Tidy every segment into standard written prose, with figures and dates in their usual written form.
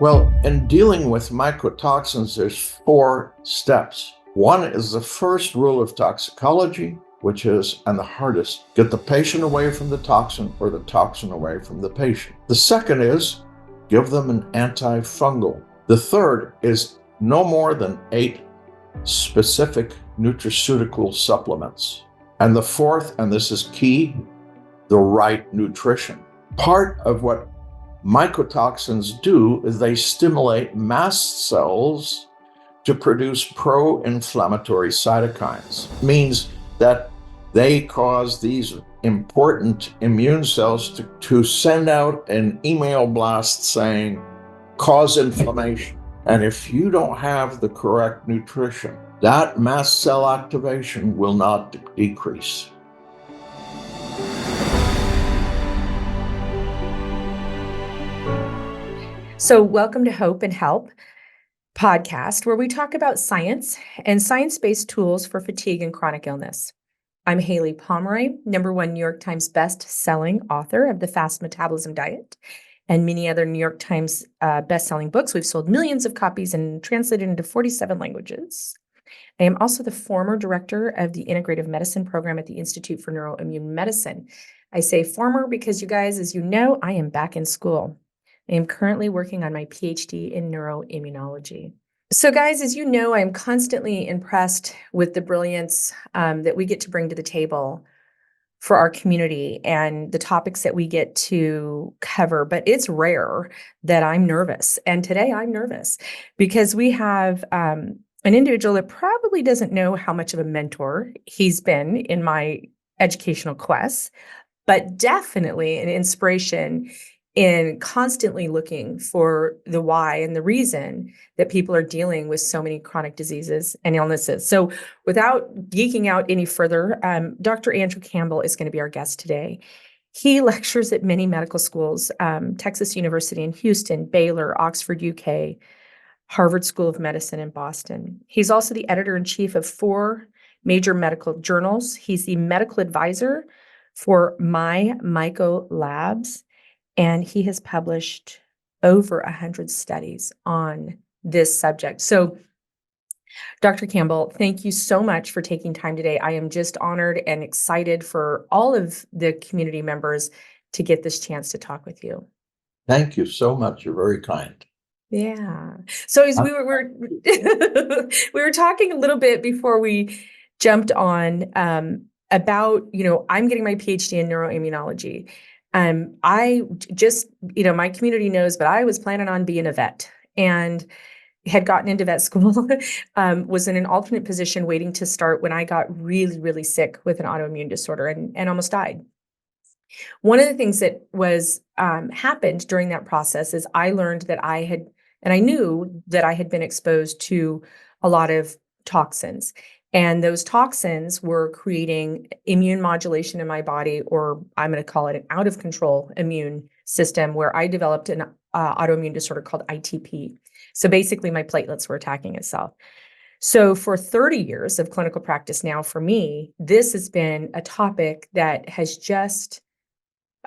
Well, in dealing with mycotoxins, there's 4 steps. One is the first rule of toxicology, which is, and the hardest, get the patient away from the toxin or the toxin away from the patient. The second is give them an antifungal. The third is no more than 8 specific nutraceutical supplements. And the fourth, and this is key, the right nutrition. Part of what mycotoxins do is they stimulate mast cells to produce pro-inflammatory cytokines. It means that they cause these important immune cells to send out an email blast saying, cause inflammation. And if you don't have the correct nutrition, that mast cell activation will not decrease. So welcome to Hope and Help podcast, where we talk about science and science-based tools for fatigue and chronic illness. I'm Haylie Pomroy, #1 New York Times best-selling author of The Fast Metabolism Diet and many other New York Times best-selling books. We've sold millions of copies and translated into 47 languages. I am also the former director of the Integrative Medicine program at the Institute for Neuro-Immune Medicine. I say former because, you guys, as you know, I am back in school. I am currently working on my PhD in neuroimmunology. So guys, as you know, I'm constantly impressed with the brilliance that we get to bring to the table for our community and the topics that we get to cover, but it's rare that I'm nervous. And today I'm nervous because we have an individual that probably doesn't know how much of a mentor he's been in my educational quests, but definitely an inspiration in constantly looking for the why and the reason that people are dealing with so many chronic diseases and illnesses. So without geeking out any further, Dr. Andrew Campbell is going to be our guest today. He lectures at many medical schools, Texas University in Houston, Baylor, Oxford, UK, Harvard School of Medicine in Boston. He's also the editor-in-chief of 4 major medical journals. He's the medical advisor for Myco Labs. And he has published over 100 studies on this subject. So, Dr. Campbell, thank you so much for taking time today. I am just honored and excited for all of the community members to get this chance to talk with you. Thank you so much. You're very kind. Yeah. So as we were we were talking a little bit before we jumped on about, I'm getting my PhD in neuroimmunology. I just, my community knows, but I was planning on being a vet and had gotten into vet school, was in an alternate position waiting to start when I got really, really sick with an autoimmune disorder and almost died. One of the things that was happened during that process is I learned that I knew that I had been exposed to a lot of toxins. And those toxins were creating immune modulation in my body, or I'm going to call it an out of control immune system, where I developed an autoimmune disorder called ITP. So basically my platelets were attacking itself. So for 30 years of clinical practice now, for me, this has been a topic that has just,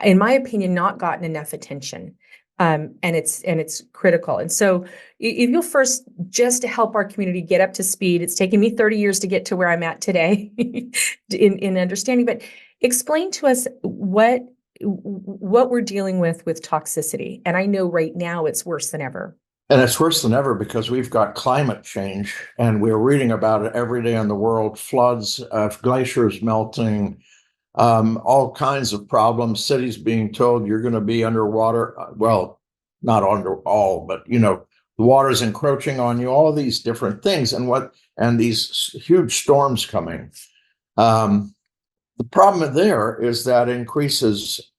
in my opinion, not gotten enough attention. And it's critical. And so if you'll first, just to help our community get up to speed, it's taken me 30 years to get to where I'm at today in understanding, but explain to us what we're dealing with toxicity. And I know right now it's worse than ever. And it's worse than ever because we've got climate change and we're reading about it every day in the world, floods, glaciers melting, all kinds of problems, cities being told you're going to be underwater. Well, not under all, but the water's encroaching on you, all these different things, and these huge storms coming. The problem there is that increases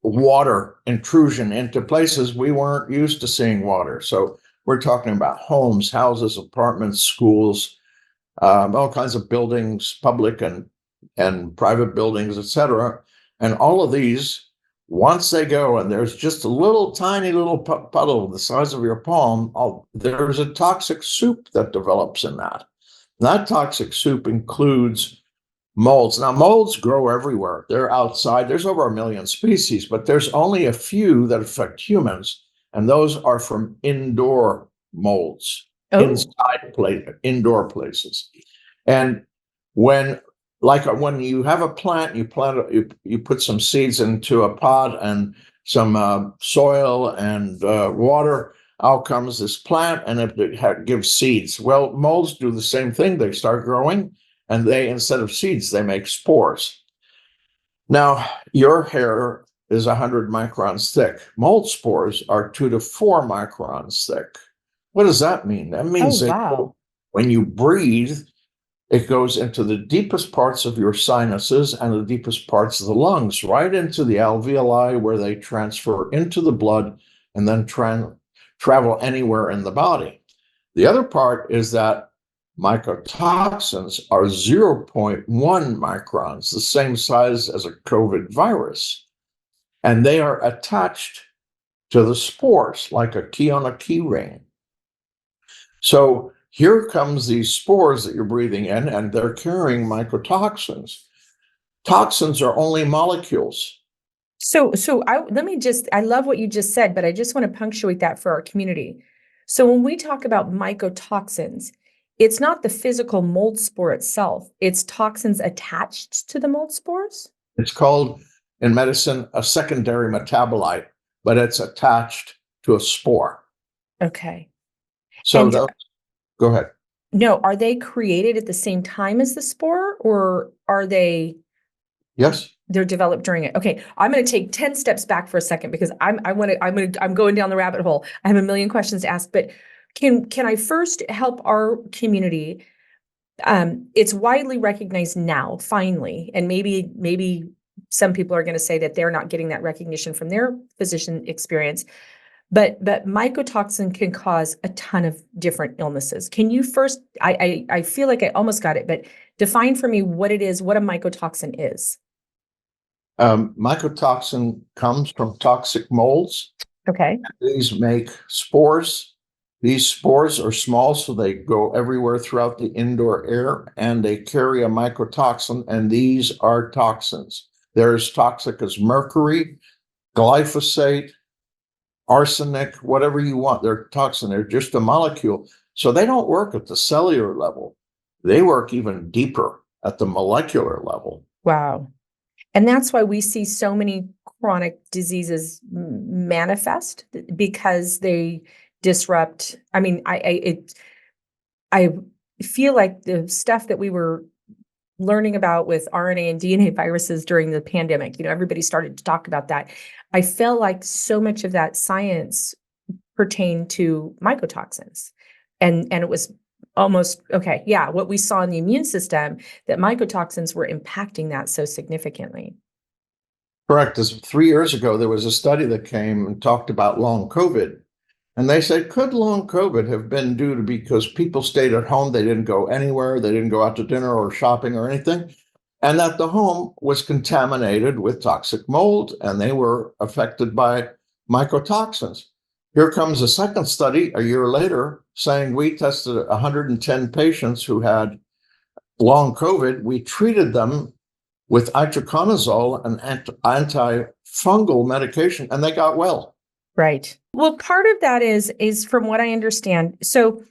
water intrusion into places we weren't used to seeing water. So we're talking about homes, houses, apartments, schools, all kinds of buildings, public and private buildings, etc. And all of these, once they go and there's just a tiny little puddle the size of your palm, there's a toxic soup that develops in that. And that toxic soup includes molds. Now, molds grow everywhere. They're outside. There's over 1 million species, but there's only a few that affect humans. and those are from indoor molds, indoor places. And when you have a plant, you put some seeds into a pot and some soil and water. Out comes this plant, and it gives seeds. Well, molds do the same thing. They start growing, and instead of seeds, they make spores. Now, your hair is 100 microns thick. Mold spores are 2 to 4 microns thick. What does that mean? That means when you breathe, it goes into the deepest parts of your sinuses and the deepest parts of the lungs, right into the alveoli, where they transfer into the blood and then travel anywhere in the body. The other part is that mycotoxins are 0.1 microns, the same size as a COVID virus. And they are attached to the spores like a key on a key ring. So here comes these spores that you're breathing in, and they're carrying mycotoxins. Toxins are only molecules. I love what you just said, but I just want to punctuate that for our community. So when we talk about mycotoxins, it's not the physical mold spore itself. It's toxins attached to the mold spores? It's called, in medicine, a secondary metabolite, but it's attached to a spore. Okay. So go ahead. No, are they created at the same time as the spore, or are they? Yes. They're developed during it. Okay, I'm going to take 10 steps back for a second because I'm going down the rabbit hole. I have a million questions to ask, but can I first help our community? It's widely recognized now, finally, and maybe some people are going to say that they're not getting that recognition from their physician experience. But mycotoxin can cause a ton of different illnesses. Can you first? I feel like I almost got it, but define for me what it is, what a mycotoxin is. Mycotoxin comes from toxic molds. Okay. These make spores. These spores are small, so they go everywhere throughout the indoor air, and they carry a mycotoxin, and these are toxins. They're as toxic as mercury, glyphosate, arsenic, whatever you want. They're toxin. They're just a molecule. So they don't work at the cellular level. They work even deeper at the molecular level. Wow. And that's why we see so many chronic diseases manifest, because they disrupt. I mean, I feel like the stuff that we were learning about with RNA and DNA viruses during the pandemic, everybody started to talk about that. I felt like so much of that science pertained to mycotoxins, and it was almost, what we saw in the immune system, that mycotoxins were impacting that so significantly. Correct. 3 years ago, there was a study that came and talked about long COVID. And they said, could long COVID have been due to because people stayed at home, they didn't go anywhere, they didn't go out to dinner or shopping or anything, and that the home was contaminated with toxic mold and they were affected by mycotoxins. Here comes a second study a year later saying we tested 110 patients who had long COVID. We treated them with itraconazole, an antifungal medication, and they got well. Right. Well, part of that is from what I understand. So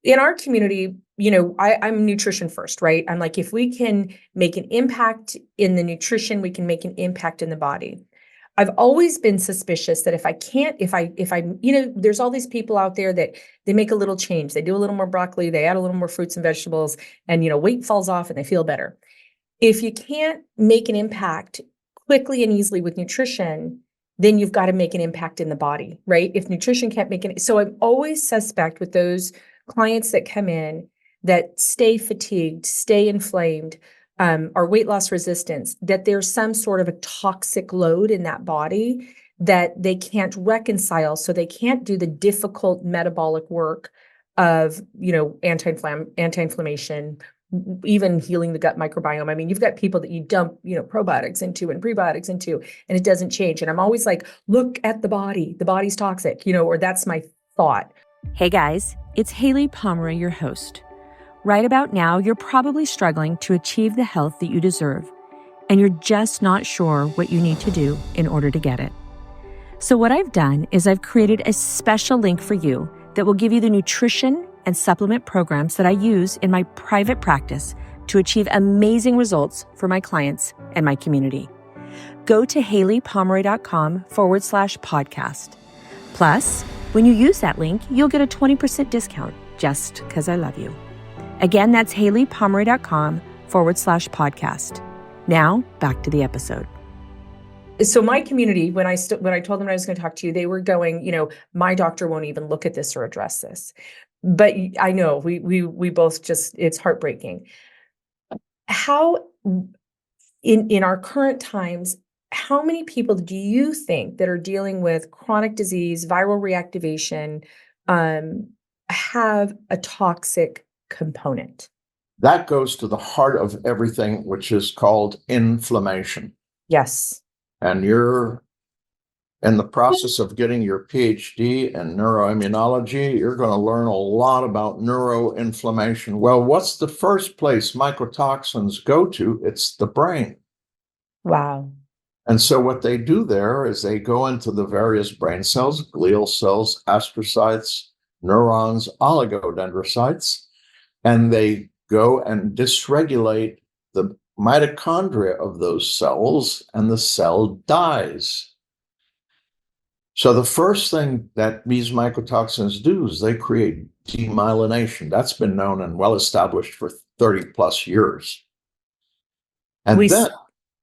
in our community, I'm nutrition first, right? I'm like, if we can make an impact in the nutrition, we can make an impact in the body. I've always been suspicious that if I, there's all these people out there that they make a little change. They do a little more broccoli, they add a little more fruits and vegetables, and, weight falls off and they feel better. If you can't make an impact quickly and easily with nutrition, then you've got to make an impact in the body, right? If nutrition can't make it. So I'm always suspect with those clients that come in that stay fatigued, stay inflamed, or weight loss resistance, that there's some sort of a toxic load in that body that they can't reconcile. So they can't do the difficult metabolic work of, anti-inflammation, even healing the gut microbiome. I mean, you've got people that you dump, probiotics into and prebiotics into, and it doesn't change. And I'm always like, look at the body. The body's toxic, or that's my thought. Hey guys, it's Haylie Pomroy, your host. Right about now, you're probably struggling to achieve the health that you deserve, and you're just not sure what you need to do in order to get it. So what I've done is I've created a special link for you that will give you the nutrition and supplement programs that I use in my private practice to achieve amazing results for my clients and my community. Go to hayliePomroy.com/podcast. Plus, when you use that link, you'll get a 20% discount just because I love you. Again, that's hayliePomroy.com/podcast. Now, back to the episode. So my community, when I told them I was going to talk to you, they were going, my doctor won't even look at this or address this. But I know we both just, it's heartbreaking. How in our current times, how many people do you think that are dealing with chronic disease, viral reactivation, have a toxic component? That goes to the heart of everything, which is called inflammation. Yes. And you're in the process of getting your PhD in neuroimmunology. You're going to learn a lot about neuroinflammation. Well, what's the first place mycotoxins go to? It's the brain. Wow. And so what they do there is they go into the various brain cells, glial cells, astrocytes, neurons, oligodendrocytes, and they go and dysregulate the mitochondria of those cells, and the cell dies. So the first thing that these mycotoxins do is they create demyelination. That's been known and well established for 30 plus years. And then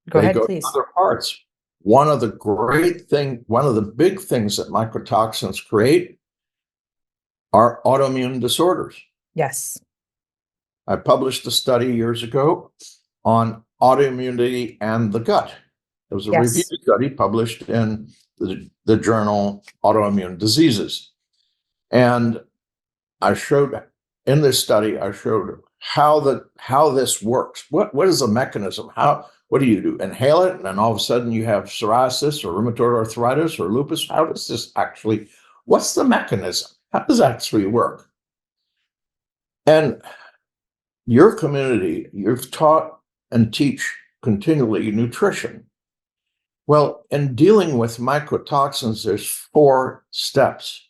go they ahead, go please. to other parts. One of the big things that mycotoxins create are autoimmune disorders. Yes. I published a study years ago on autoimmunity and the gut. It was a review study published in the journal Autoimmune Diseases. And I showed in this study, how this works. What is the mechanism? What do you do? Inhale it, and then all of a sudden you have psoriasis or rheumatoid arthritis or lupus. How does this actually, what's the mechanism? How does that actually work? And your community, you've taught and teach continually nutrition. Well, in dealing with mycotoxins, there's 4 steps.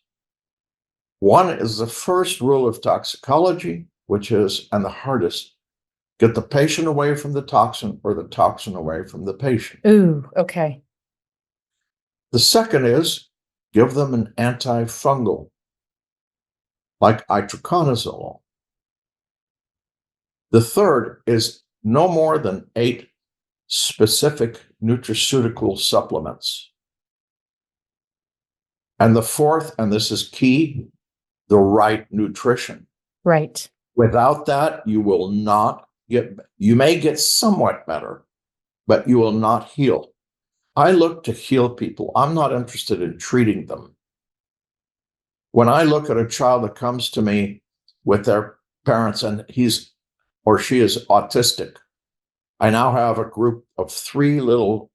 One is the first rule of toxicology, which is, and the hardest, get the patient away from the toxin or the toxin away from the patient. Ooh, okay. The second is give them an antifungal, like itraconazole. The third is no more than 8 specific nutraceutical supplements. And the fourth, and this is key, the right nutrition. Right. Without that, you will not you may get somewhat better, but you will not heal. I look to heal people. I'm not interested in treating them. When I look at a child that comes to me with their parents and he's or she is autistic, I now have a group of 3 little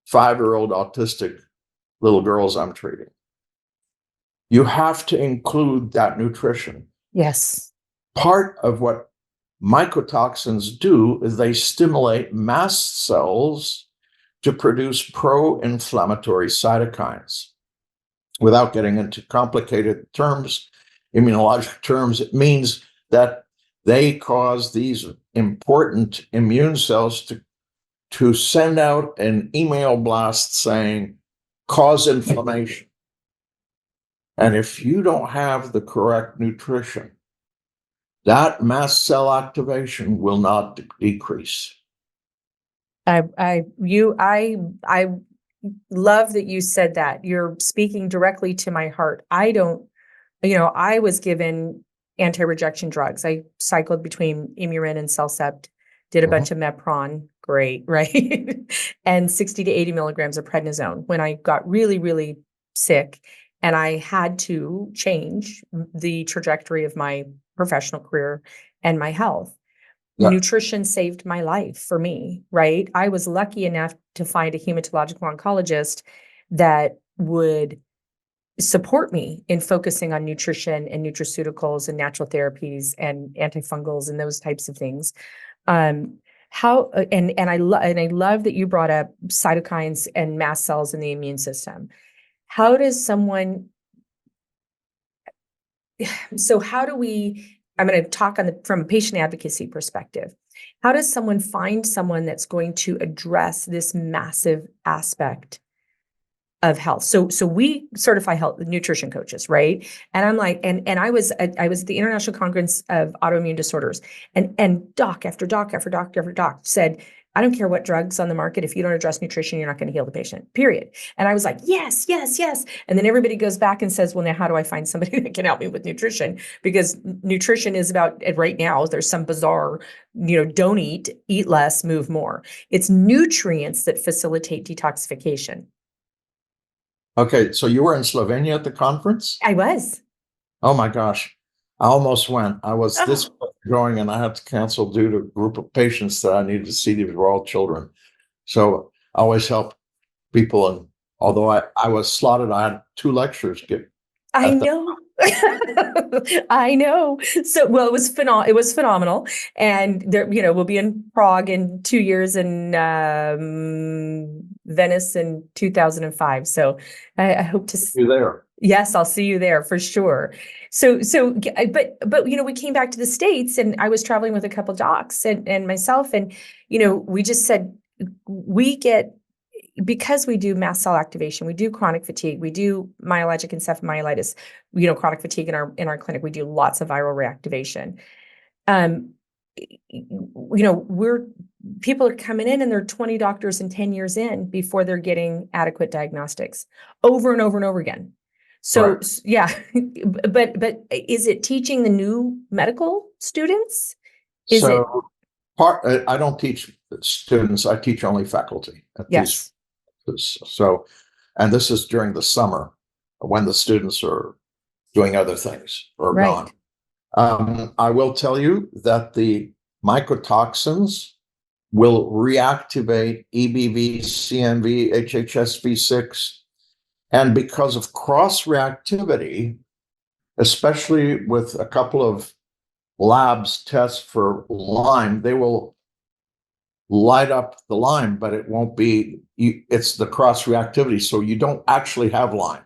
5-year-old autistic little girls I'm treating. You have to include that nutrition. Yes. Part of what mycotoxins do is they stimulate mast cells to produce pro-inflammatory cytokines. Without getting into complicated terms, immunologic terms, it means that they cause these important immune cells to send out an email blast saying, cause inflammation. And if you don't have the correct nutrition, that mast cell activation will not decrease. I love that you said that. You're speaking directly to my heart. I was given anti-rejection drugs. I cycled between Imurin and Cellcept, did a bunch of Mepron, great, right? And 60 to 80 milligrams of prednisone when I got really, really sick. And I had to change the trajectory of my professional career and my health. Yeah. Nutrition saved my life for me, right? I was lucky enough to find a hematological oncologist that would support me in focusing on nutrition and nutraceuticals and natural therapies and antifungals and those types of things. I love that you brought up cytokines and mast cells in the immune system. how does someone, so how do we, I'm going to talk from a patient advocacy perspective. How does someone find someone that's going to address this massive aspect of health? So we certify health nutrition coaches, right? And I'm like, and I was at the International Conference of Autoimmune Disorders, and doc after doc after doc after doc said, I don't care what drugs on the market, if you don't address nutrition, you're not going to heal the patient, period. And I was like, yes, yes, yes. And then everybody goes back and says, well, now how do I find somebody that can help me with nutrition? Because nutrition is about, right now, there's some bizarre, don't eat less, move more. It's nutrients that facilitate detoxification. Okay, so you were in Slovenia at the conference? I was. Oh my gosh. I almost went. I was this going and I had to cancel due to a group of patients that I needed to see. These were all children. So I always help people. And although I was slotted, I had 2 lectures. I know. I know. So, well, it was phenomenal. And there, we'll be in Prague in 2 years and Venice in 2005. So I hope to see you there. Yes, I'll see you there for sure. But we came back to the States and I was traveling with a couple docs and myself, and we just said because we do mast cell activation, we do chronic fatigue, we do myalgic encephalomyelitis, chronic fatigue in our clinic, we do lots of viral reactivation. People are coming in and they're 20 doctors and 10 years in before they're getting adequate diagnostics over and over and over again. So right. Yeah, but is it teaching the new medical students? I don't teach students. I teach only faculty. Yes. So, and this is during the summer when the students are doing other things or right. gone. I will tell you that the mycotoxins will reactivate EBV, CMV, HHSV6. And because of cross-reactivity, especially with a couple of labs tests for Lyme, they will light up the Lyme, but it won't be, it's the cross-reactivity, so you don't actually have Lyme.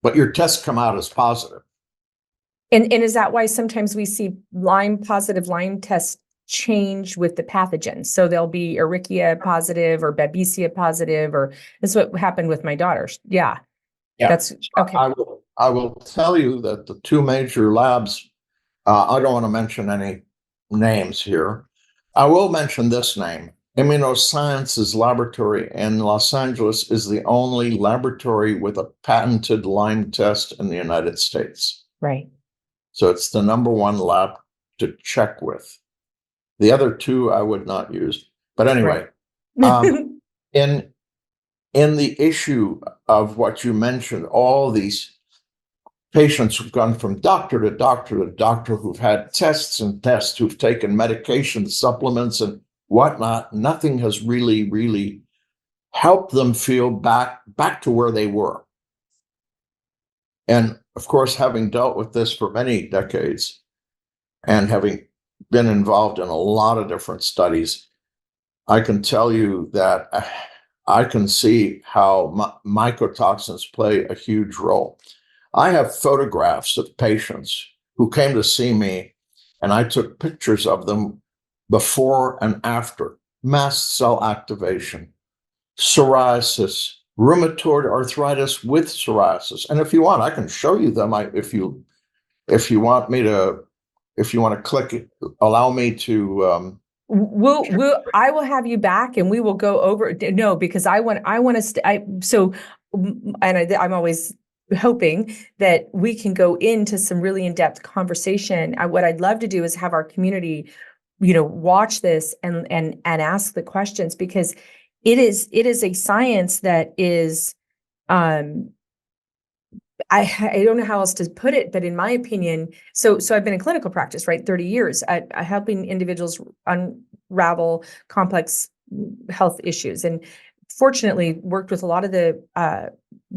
But your tests come out as positive. And is that why sometimes we see positive Lyme tests change with the pathogens? So there'll be Ehrlichia positive or Babesia positive, or this is what happened with my daughter. Yeah. That's okay. I will tell you that the 2 major labs, I don't want to mention any names here. I will mention this name. Immunosciences Laboratory in Los Angeles is the only laboratory with a patented Lyme test in the United States. Right. So it's the #1 lab to check with. The other 2 I would not use. But anyway, right. in the issue of what you mentioned, all these patients who've gone from doctor to doctor to doctor, who've had tests and tests, who've taken medications, supplements, and whatnot, nothing has really helped them feel back to where they were. And of course, having dealt with this for many decades and having been involved in a lot of different studies, I can tell you that I can see how mycotoxins play a huge role. I have photographs of patients who came to see me, and I took pictures of them before and after mast cell activation, psoriasis, rheumatoid arthritis with psoriasis. And if you want, I can show you them. If you want to click it, allow me to. I will have you back, and we will go over. No, because I'm always hoping that we can go into some really in-depth conversation. What I'd love to do is have our community, watch this and ask the questions, because it is a science that is, I don't know how else to put it, but in my opinion, so I've been in clinical practice, right? 30 years at helping individuals unravel complex health issues. And fortunately worked with a lot of the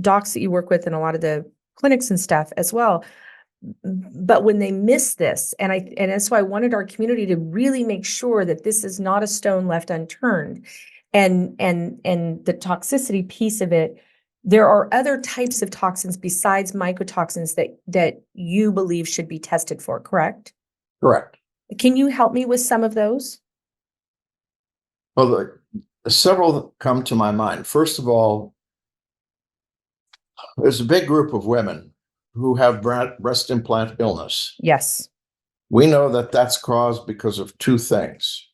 docs that you work with and a lot of the clinics and stuff as well. But when they miss this, and that's why I wanted our community to really make sure that this is not a stone left unturned, and the toxicity piece of it, there are other types of toxins besides mycotoxins that you believe should be tested for, correct? Correct. Can you help me with some of those? Well, several come to my mind. First of all, there's a big group of women who have breast implant illness. Yes. We know that that's caused because of two things.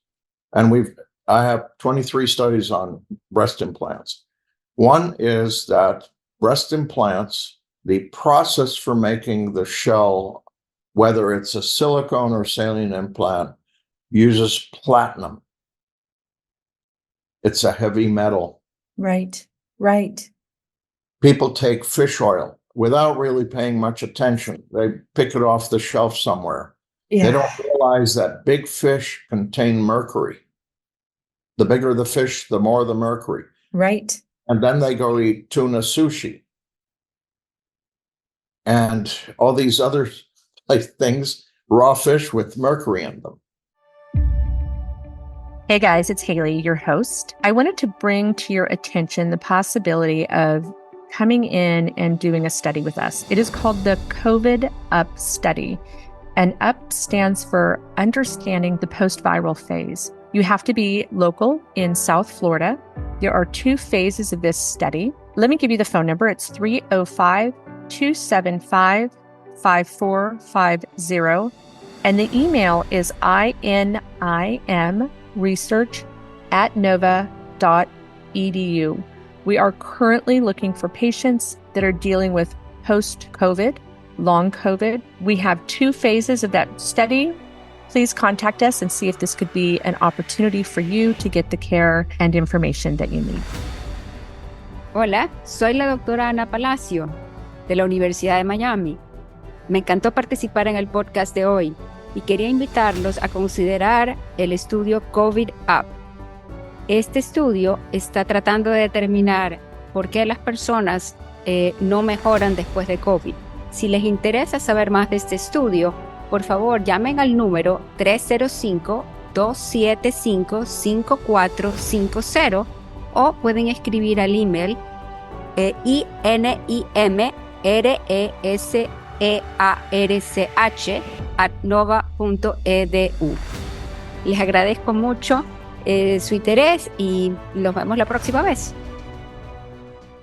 And I have 23 studies on breast implants. One is that breast implants, the process for making the shell, whether it's a silicone or saline implant, uses platinum. It's a heavy metal. Right. Right. People take fish oil without really paying much attention. They pick it off the shelf somewhere. Yeah. They don't realize that big fish contain mercury. The bigger the fish, the more the mercury. Right. And then they go eat tuna sushi and all these other things, raw fish with mercury in them. Hey guys, it's Haylie, your host. I wanted to bring to your attention the possibility of coming in and doing a study with us. It is called the COVID UP study, and UP stands for Understanding the Post-Viral Phase. You have to be local in South Florida. There are 2 phases of this study. Let me give you the phone number. It's 305-275-5450. And the email is INIMresearch@nova.edu. We are currently looking for patients that are dealing with post-COVID, long COVID. We have 2 phases of that study. Please contact us and see if this could be an opportunity for you to get the care and information that you need. Hola, soy la doctora Ana Palacio, de la Universidad de Miami. Me encantó participar en el podcast de hoy y quería invitarlos a considerar el estudio COVID UP. Este estudio está tratando de determinar por qué las personas no mejoran después de COVID. Si les interesa saber más de este estudio, por favor llamen al número 305-275-5450 o pueden escribir al email INIMresearch@nova.edu. Les agradezco mucho su interés y los vemos la próxima vez.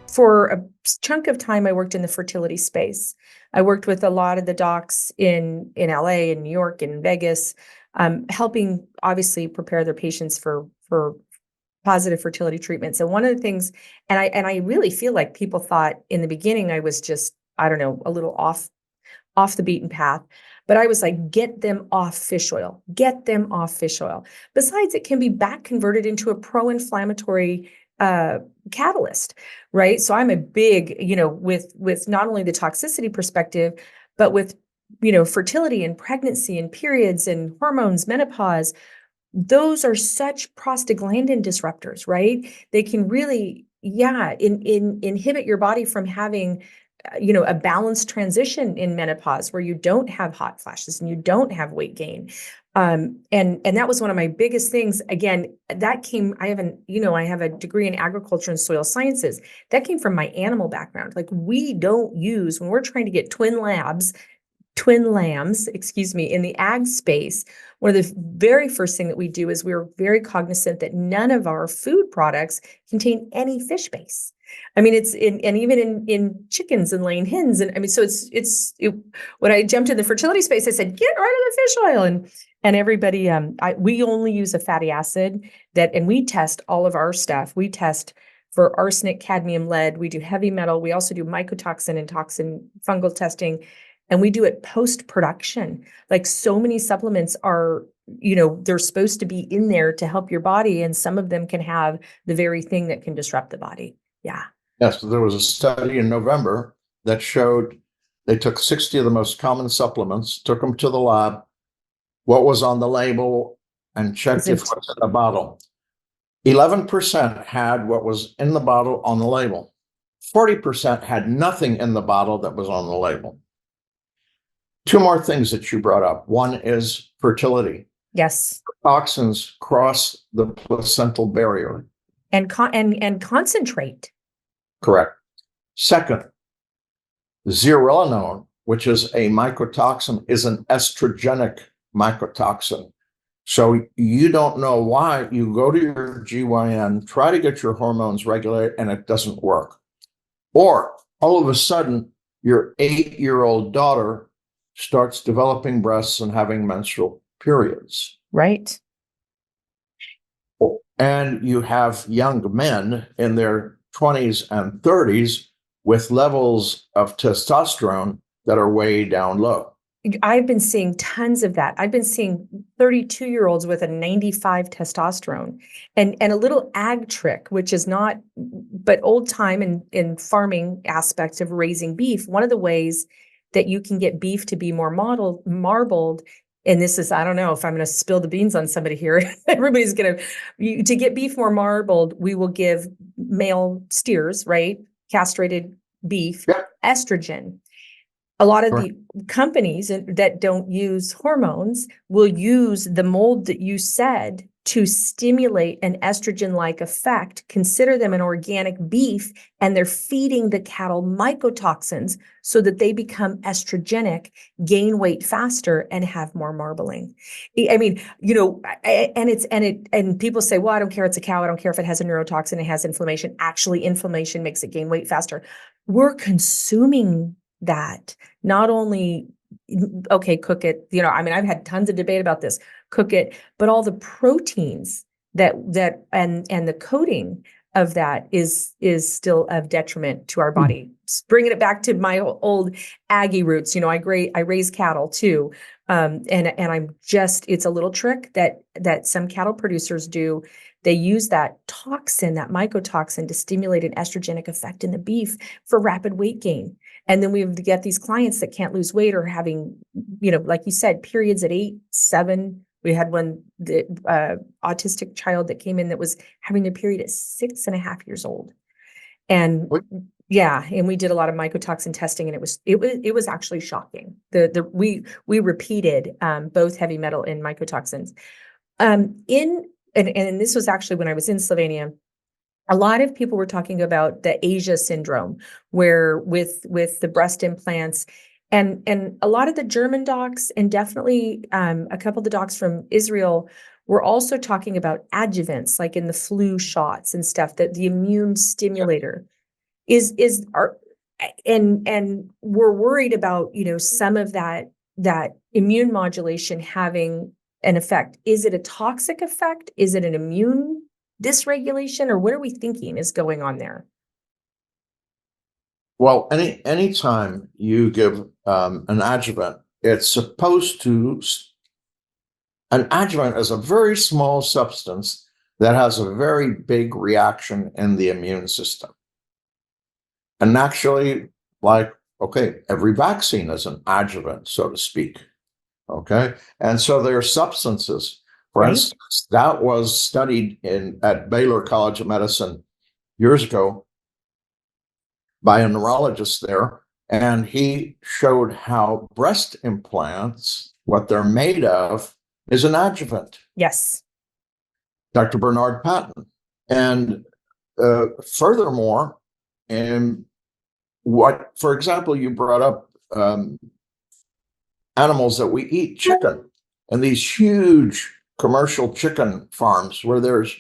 For a chunk of time, I worked in the fertility space. I worked with a lot of the docs in LA, in New York, in Vegas, helping obviously prepare their patients for positive fertility treatments. And one of the things, and I really feel like people thought in the beginning I was just, I don't know, a little off the beaten path. But I was like, get them off fish oil. Get them off fish oil. Besides, it can be back converted into a pro-inflammatory catalyst, right? So I'm a big, with not only the toxicity perspective, but with, fertility and pregnancy and periods and hormones, menopause. Those are such prostaglandin disruptors, right? They can really, inhibit your body from having a balanced transition in menopause where you don't have hot flashes and you don't have weight gain. And that was one of my biggest things. Again, that came, I have a degree in agriculture and soil sciences. That came from my animal background. Like we don't use, when we're trying to get twin lambs, in the ag space, one of the very first thing that we do is we're very cognizant that none of our food products contain any fish base. I mean, it's even in chickens and laying hens. And I mean, so when I jumped in the fertility space, I said, get rid of the fish oil. And everybody, we only use a fatty acid and we test all of our stuff. We test for arsenic, cadmium, lead. We do heavy metal. We also do mycotoxin and toxin fungal testing. And we do it post-production. Like so many supplements are, they're supposed to be in there to help your body. And some of them can have the very thing that can disrupt the body. Yeah. Yes, there was a study in November that showed they took 60 of the most common supplements, took them to the lab, what was on the label, and checked if what's in the bottle. 11% had what was in the bottle on the label. 40% had nothing in the bottle that was on the label. 2 more things that you brought up. One is fertility. Yes. Toxins cross the placental barrier. And concentrate. Correct. Second, zearalenone, which is a mycotoxin, is an estrogenic mycotoxin. So you don't know why. You go to your GYN, try to get your hormones regulated, and it doesn't work. Or all of a sudden, your 8-year-old daughter starts developing breasts and having menstrual periods. Right. And you have young men in their 20s and 30s with levels of testosterone that are way down low. I've been seeing tons of that. I've been seeing 32-year-olds with a 95 testosterone and a little ag trick, which is not, but old time in farming aspects of raising beef. One of the ways that you can get beef to be more marbled, and this is, I don't know if I'm going to spill the beans on somebody here. Everybody's going to get beef more marbled, we will give male steers, right? Castrated beef, estrogen. A lot of the companies that don't use hormones will use the mold that you said to stimulate an estrogen-like effect. Consider them an organic beef, and they're feeding the cattle mycotoxins so that they become estrogenic, gain weight faster, and have more marbling. I mean, and people say, well, I don't care, it's a cow, I don't care if it has a neurotoxin, it has inflammation. Actually, inflammation makes it gain weight faster. We're consuming that. Not only, okay, cook it, I've had tons of debate about this, cook it, but all the proteins that and the coating of that is still of detriment to our body. Bringing it back to my old Aggie roots, I raise cattle too. And it's a little trick that some cattle producers do. They use that toxin, that mycotoxin, to stimulate an estrogenic effect in the beef for rapid weight gain. And then we get these clients that can't lose weight or having, like you said, periods at 8, 7. We had the autistic child that came in that was having their period at 6.5 years old. And and we did a lot of mycotoxin testing, and it was actually shocking. We repeated both heavy metal and mycotoxins. And this was actually when I was in Slovenia. A lot of people were talking about the Asia syndrome, where with the breast implants, and a lot of the German docs, and definitely a couple of the docs from Israel, were also talking about adjuvants, like in the flu shots and stuff, that the immune stimulator and we're worried about, some of that immune modulation having an effect. Is it a toxic effect? Is it an immune dysregulation, or what are we thinking is going on there? Well, anytime you give an adjuvant, it's supposed to. An adjuvant is a very small substance that has a very big reaction in the immune system. And actually, every vaccine is an adjuvant, so to speak. Okay. And so there are substances. For instance, that was studied at Baylor College of Medicine years ago by a neurologist there, and he showed how breast implants, what they're made of, is an adjuvant. Yes. Dr. Bernard Patton. And furthermore, for example, you brought up animals that we eat, chicken, and these huge commercial chicken farms where there's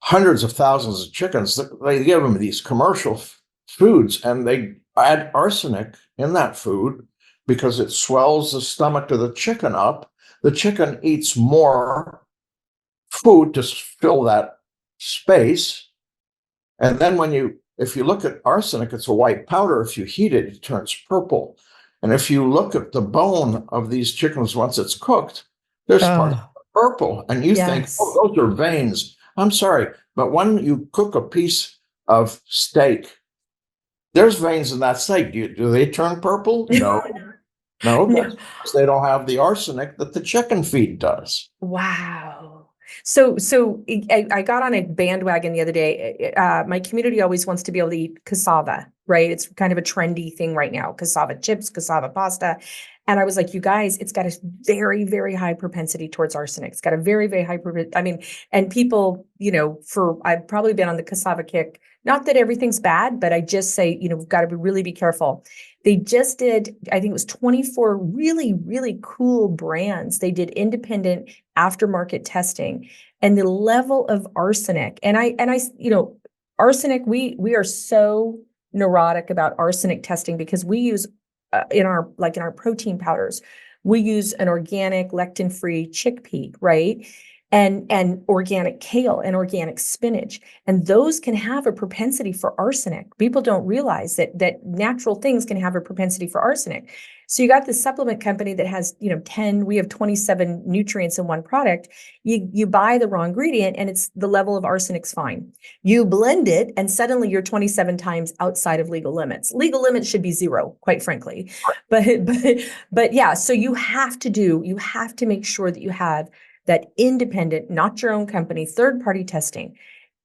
hundreds of thousands of chickens. They give them these commercial foods, and they add arsenic in that food because it swells the stomach of the chicken up. The chicken eats more food to fill that space. And then if you look at arsenic, it's a white powder. If you heat it, it turns purple. And if you look at the bone of these chickens once it's cooked, there's part of purple. And you think, oh, those are veins. I'm sorry, but when you cook a piece of steak, there's veins in that steak. Do they turn purple? No. No, because they don't have the arsenic that the chicken feed does. Wow. So I got on a bandwagon the other day. My community always wants to be able to eat cassava, right? It's kind of a trendy thing right now, cassava chips, cassava pasta. And I was like, you guys, it's got a very, very high propensity towards arsenic. It's got a very, very high, and people, I've probably been on the cassava kick. Not that everything's bad, but I just say, we've got to really be careful. They just did, I think it was 24 really, really cool brands. They did independent aftermarket testing, and the level of arsenic. And I, arsenic, we are so neurotic about arsenic testing because we use in our protein powders, we use an organic lectin-free chickpea, right? And organic kale and organic spinach. And those can have a propensity for arsenic. People don't realize that natural things can have a propensity for arsenic. So you got this supplement company that has, 10, we have 27 nutrients in one product. You buy the raw ingredient and it's the level of arsenic's fine. You blend it and suddenly you're 27 times outside of legal limits. Legal limits should be 0, quite frankly. But yeah, so you have to make sure that you have that independent, not your own company, third-party testing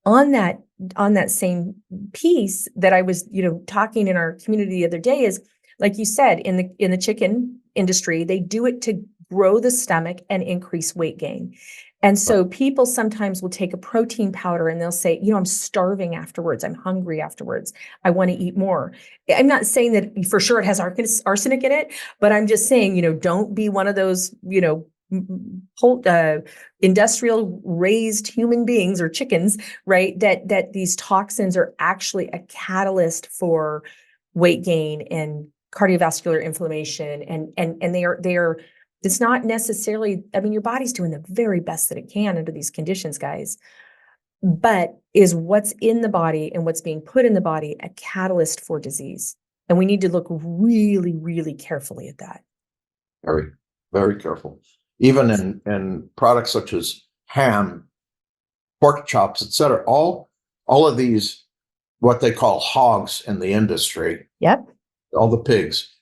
on that same piece that I was, talking in our community the other day is, like you said, in the chicken industry, they do it to grow the stomach and increase weight gain. And so people sometimes will take a protein powder and they'll say, I'm starving afterwards. I'm hungry afterwards. I want to eat more. I'm not saying that for sure it has arsenic in it, but I'm just saying, don't be one of those, industrial raised human beings or chickens, right? That these toxins are actually a catalyst for weight gain and cardiovascular inflammation. And they are, it's not necessarily, your body's doing the very best that it can under these conditions, guys. But is what's in the body and what's being put in the body a catalyst for disease? And we need to look really, really carefully at that. Very, very careful. Even in products such as ham, pork chops, etc., all of these, what they call hogs in the industry. Yep. All the pigs,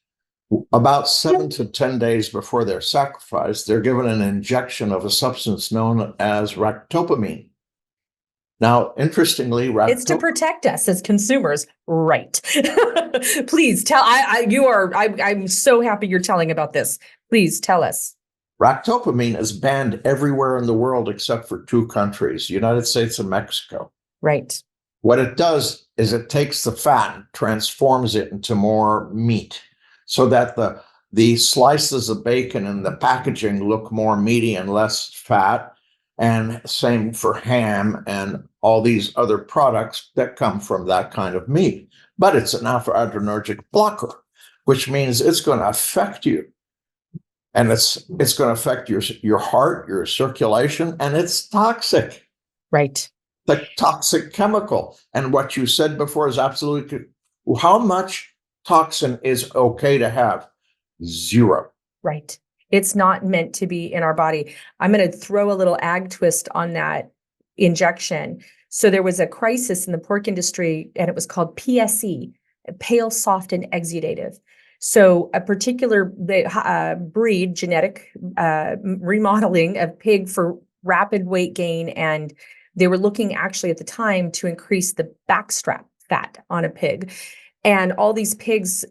about 7 to 10 days before they're sacrificed, they're given an injection of a substance known as Ractopamine. Now, interestingly, it's to protect us as consumers, right? Please tell. I'm so happy you're telling about this. Please tell us. Ractopamine is banned everywhere in the world except for 2 countries, United States and Mexico. Right. What it does is it takes the fat and transforms it into more meat so that the slices of bacon in the packaging look more meaty and less fat. And same for ham and all these other products that come from that kind of meat. But it's an alpha-adrenergic blocker, which means it's going to affect you. And it's going to affect your heart, your circulation, and it's toxic. Right. The toxic chemical. And what you said before is absolutely good. How much toxin is okay to have? 0. Right. It's not meant to be in our body. I'm going to throw a little ag twist on that injection. So there was a crisis in the pork industry, and it was called PSE, pale, soft, and exudative. So a particular breed, genetic remodeling of pig for rapid weight gain, and they were looking actually at the time to increase the backstrap fat on a pig. And all these pigs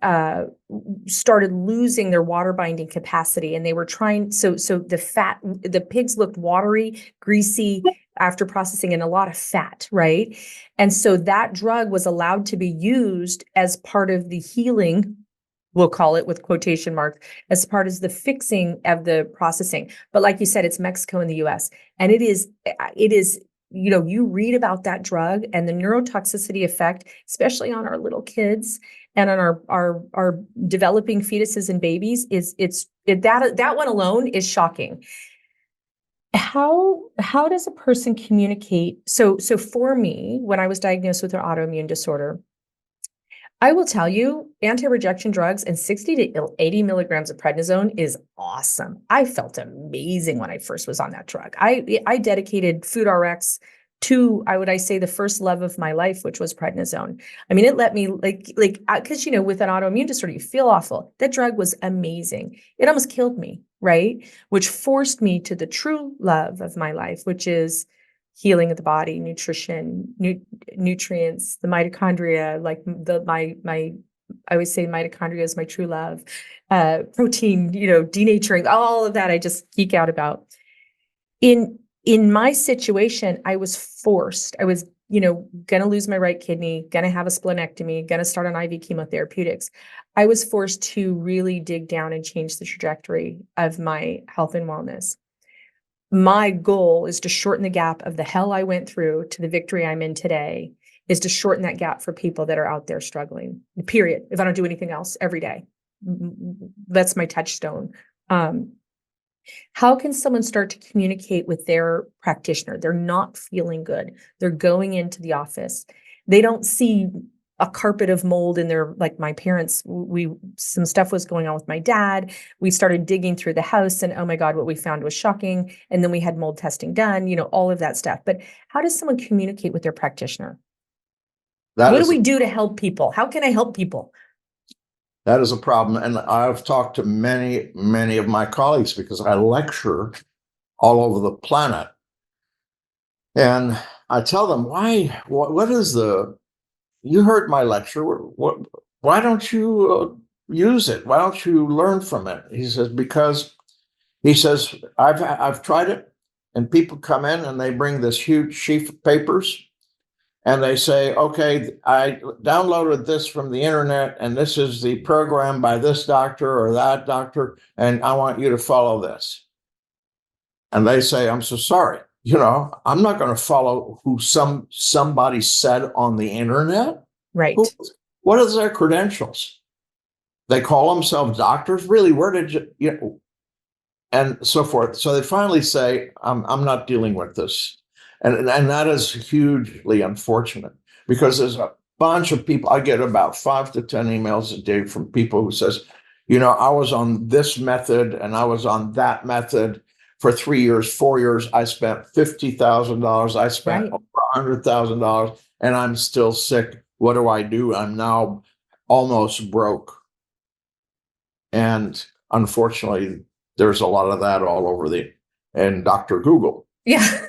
started losing their water binding capacity, and they were trying. So the pigs looked watery, greasy after processing, and a lot of fat, right? And so that drug was allowed to be used as part of the healing. We'll call it with quotation marks, as part of the fixing of the processing. But like you said, it's Mexico and the US. And it is, you read about that drug and the neurotoxicity effect, especially on our little kids and on our developing fetuses and babies, that one alone is shocking. How does a person communicate? So for me, when I was diagnosed with an autoimmune disorder, I will tell you, anti-rejection drugs and 60 to 80 milligrams of prednisone is awesome. I felt amazing when I first was on that drug. I dedicated FoodRx to, I say, the first love of my life, which was prednisone. I mean, it let me because, with an autoimmune disorder, you feel awful. That drug was amazing. It almost killed me, right? Which forced me to the true love of my life, which is healing of the body, nutrition, nutrients, the mitochondria, like my I always say mitochondria is my true love. Protein, denaturing, all of that I just geek out about. In my situation, I was forced. I was, going to lose my right kidney, going to have a splenectomy, going to start on IV chemotherapeutics. I was forced to really dig down and change the trajectory of my health and wellness. My goal is to shorten the gap of the hell I went through to the victory I'm in today, is to shorten that gap for people that are out there struggling, period. If I don't do anything else every day, that's my touchstone. How can someone start to communicate with their practitioner? They're not feeling good. They're going into the office. They don't see a carpet of mold in their, like my parents, some stuff was going on with my dad. We started digging through the house and, oh my God, what we found was shocking. And then we had mold testing done, all of that stuff. But how does someone communicate with their practitioner? What do we do to help people? How can I help people? That is a problem. And I've talked to many, many of my colleagues because I lecture all over the planet. And I tell them, what is you heard my lecture. Why don't you use it? Why don't you learn from it? He says, I've tried it, and people come in and they bring this huge sheaf of papers. And they say, okay, I downloaded this from the internet, and this is the program by this doctor or that doctor, and I want you to follow this. And they say, I'm so sorry. I'm not going to follow who somebody said on the internet. Right. What are their credentials? They call themselves doctors. Really, where did you and so forth. So they finally say, I'm not dealing with this. And that is hugely unfortunate because there's a bunch of people. I get about 5 to 10 emails a day from people who says, I was on this method and I was on that method for 3 years, 4 years. I spent $50,000. I spent over $100,000 and I'm still sick. What do I do? I'm now almost broke. And unfortunately, there's a lot of that all over and Dr. Google. Yeah.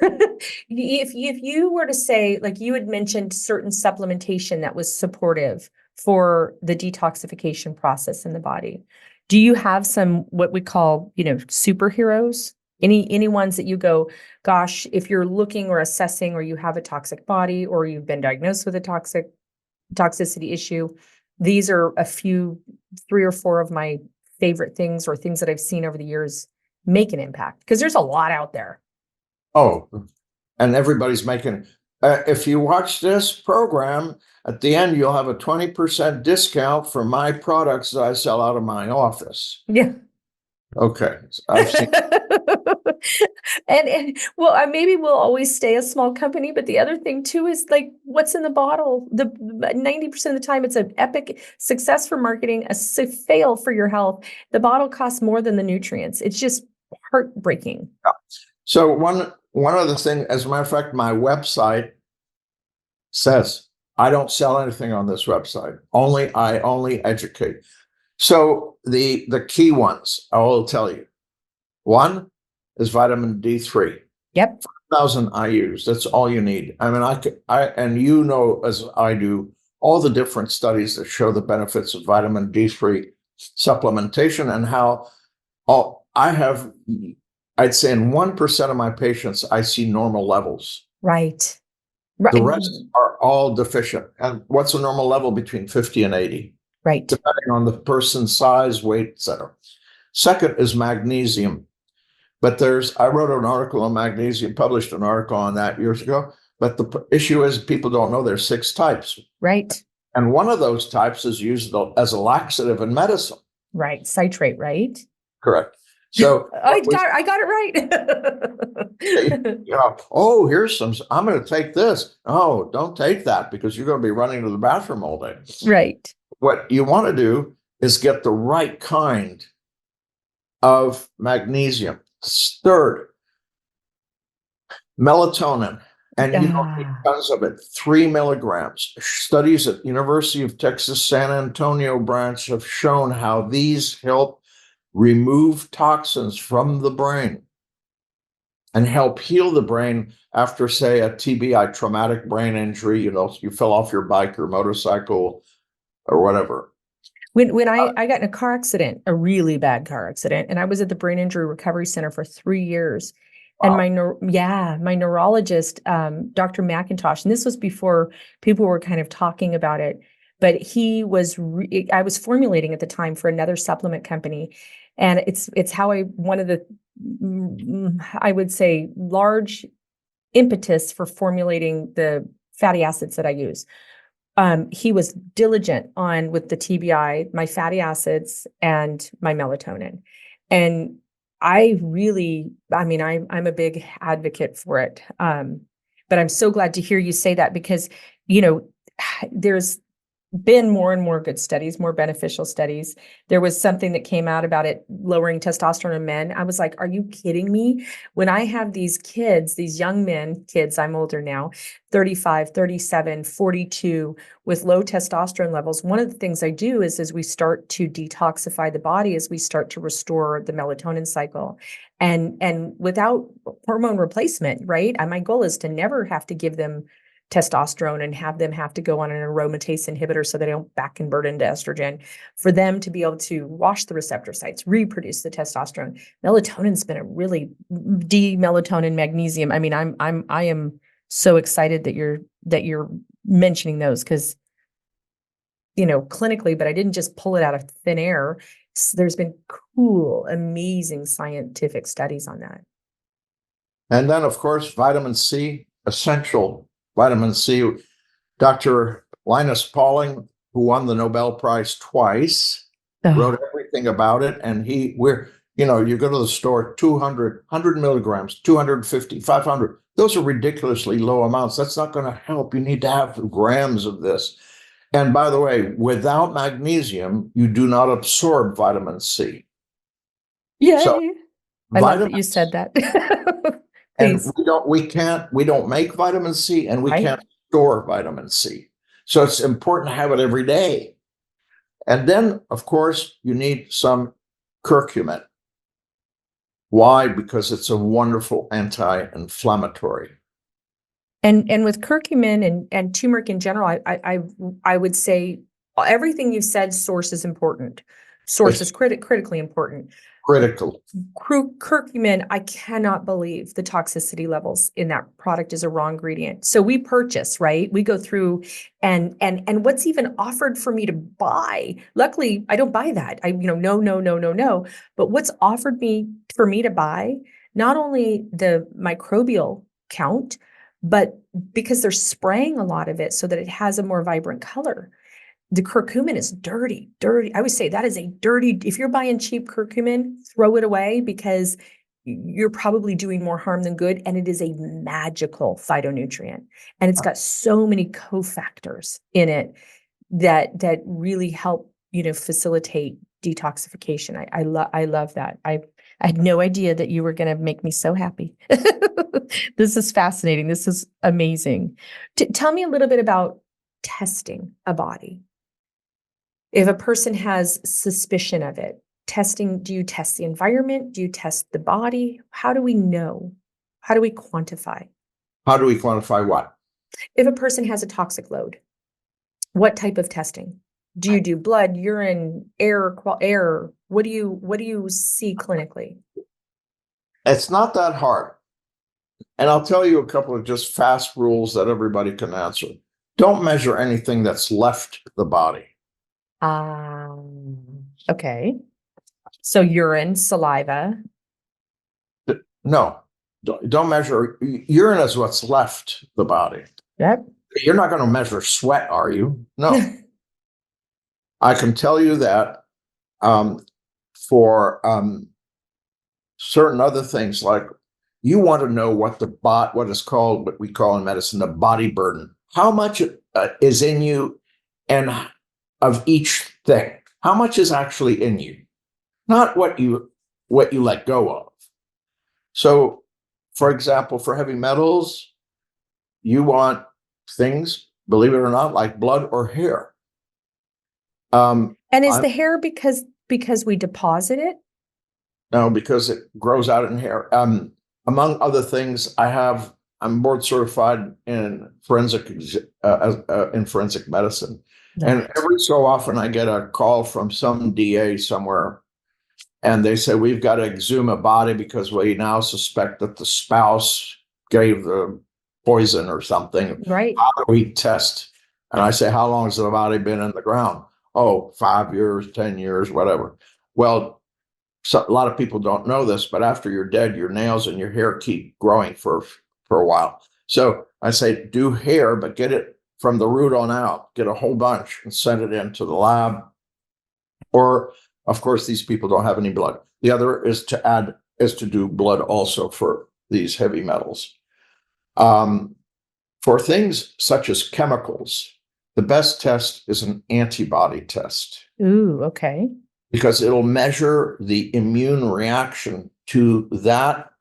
If you were to say, like you had mentioned certain supplementation that was supportive for the detoxification process in the body, do you have some, what we call, superheroes? Any ones that you go, gosh, if you're looking or assessing, or you have a toxic body, or you've been diagnosed with a toxicity issue, these are a few, 3 or 4 of my favorite things, or things that I've seen over the years make an impact, because there's a lot out there. Oh, and everybody's making, if you watch this program, at the end, you'll have a 20% discount for my products that I sell out of my office. Yeah. Okay. I've seen. and maybe we'll always stay a small company, but the other thing too is like what's in the bottle. The 90% of the time it's an epic success for marketing, a fail for your health. The bottle costs more than the nutrients. It's just heartbreaking. Yeah. So one other thing, as a matter of fact, my website says I don't sell anything on this website. I only educate. So the key ones I will tell you. One is vitamin D3. Yep. 5,000 IUs. That's all you need. I mean, and as I do, all the different studies that show the benefits of vitamin D3 supplementation and how I'd say in 1% of my patients, I see normal levels. Right. The rest are all deficient. And what's a normal level? Between 50 and 80. Right. Depending on the person's size, weight, etc. Second is magnesium. But I wrote an article on magnesium, published an article on that years ago. But the issue is people don't know there's 6 types. Right. And one of those types is used as a laxative in medicine. Right. Citrate, right? Correct. So I got it right. Here's some, I'm going to take this. Oh, don't take that because you're going to be running to the bathroom all day. Right. What you want to do is get the right kind of magnesium. Third, melatonin. And you don't need tons of it, 3 milligrams. Studies at University of Texas, San Antonio branch have shown how these help remove toxins from the brain and help heal the brain after, say, a TBI, traumatic brain injury. You fell off your bike or motorcycle or whatever. When I got in a car accident, a really bad car accident, and I was at the Brain Injury Recovery Center for 3 years. And Wow. my neurologist, Dr. McIntosh, and this was before people were kind of talking about it, but I was formulating at the time for another supplement company. And it's how one of the, I would say, large impetus for formulating the fatty acids that I use. He was diligent with the TBI, my fatty acids, and my melatonin. And I'm a big advocate for it. But I'm so glad to hear you say that because, there's been more and more good studies, more beneficial studies. There was something that came out about it lowering testosterone in men. I was like, are you kidding me? When I have these kids, these young men, kids, I'm older now, 35, 37, 42, with low testosterone levels, one of the things I do is as we start to detoxify the body, as we start to restore the melatonin cycle. And without hormone replacement, right? My goal is to never have to give them testosterone and have them have to go on an aromatase inhibitor so they don't back convert into estrogen, for them to be able to wash the receptor sites, reproduce the testosterone. Melatonin's been a really D-melatonin, magnesium. I mean, I am so excited that you're mentioning those because, clinically, but I didn't just pull it out of thin air. There's been cool, amazing scientific studies on that. And then, of course, vitamin C, essential vitamin C. Dr. Linus Pauling, who won the Nobel Prize twice, wrote everything about it. And you go to the store, 200, 100 milligrams, 250, 500. Those are ridiculously low amounts. That's not going to help. You need to have grams of this. And by the way, without magnesium, you do not absorb vitamin C. Yay. So, I love that you said that. And we don't make vitamin C, and we can't store vitamin C. So it's important to have it every day. And then, of course, you need some curcumin. Why? Because it's a wonderful anti-inflammatory. And with curcumin and turmeric in general, I would say everything you've said, source is important. Source is critically important. Critical. Curcumin, I cannot believe the toxicity levels in that product is a raw ingredient. So we purchase, right? We go through and what's even offered for me to buy. Luckily, I don't buy that. No. But what's offered for me to buy, not only the microbial count, but because they're spraying a lot of it so that it has a more vibrant color. The curcumin is dirty. I would say that is if you're buying cheap curcumin, throw it away because you're probably doing more harm than good. And it is a magical phytonutrient. And it's got so many cofactors in it that really help, facilitate detoxification. I love that. I had no idea that you were going to make me so happy. This is fascinating. This is amazing. Tell me a little bit about testing a body. If a person has suspicion of it, do you test the environment? Do you test the body? How do we know? How do we quantify? How do we quantify what? If a person has a toxic load, what type of testing? Do you do blood, urine, air? What do you see clinically? It's not that hard. And I'll tell you a couple of just fast rules that everybody can answer. Don't measure anything that's left the body. Okay. So urine, saliva. No, don't measure. Urine is what's left the body. Yep. You're not going to measure sweat, are you? No. I can tell you that for certain other things, like you want to know what we call in medicine, the body burden. How much is in you and of each thing? How much is actually in you? Not what you let go of. So, for example, for heavy metals, you want things, believe it or not, like blood or hair. And is the hair because we deposit it? No, because it grows out in hair. Among other things, I'm board certified in forensic medicine. And every so often I get a call from some DA somewhere, and they say, we've got to exhume a body because we now suspect that the spouse gave the poison or something. Right. How do we test? And I say, how long has the body been in the ground? Oh, 5 years, 10 years, whatever. Well, so a lot of people don't know this, but after you're dead, your nails and your hair keep growing for a while. So I say, do hair, but get it from the root on out, get a whole bunch and send it into the lab. Or, of course, these people don't have any blood. The other is to do blood also for these heavy metals. For things such as chemicals, the best test is an antibody test. Ooh, okay. Because it'll measure the immune reaction to that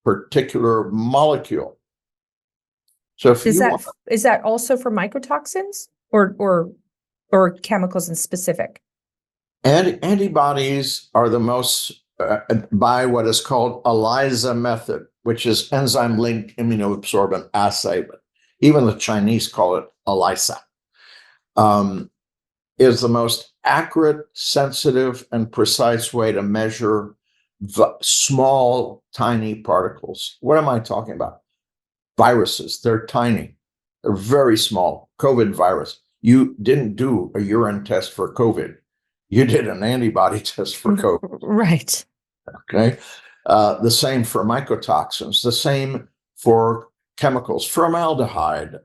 particular molecule. So if is that also for mycotoxins or chemicals in specific? And antibodies are the most by what is called ELISA method, which is enzyme-linked immunoabsorbent assay, but even the Chinese call it ELISA, is the most accurate, sensitive, and precise way to measure the small, tiny particles. What am I talking about? Viruses, they're tiny. They're very small. COVID virus. You didn't do a urine test for COVID. You did an antibody test for COVID. Right. Okay. The same for mycotoxins, the same for chemicals, formaldehyde,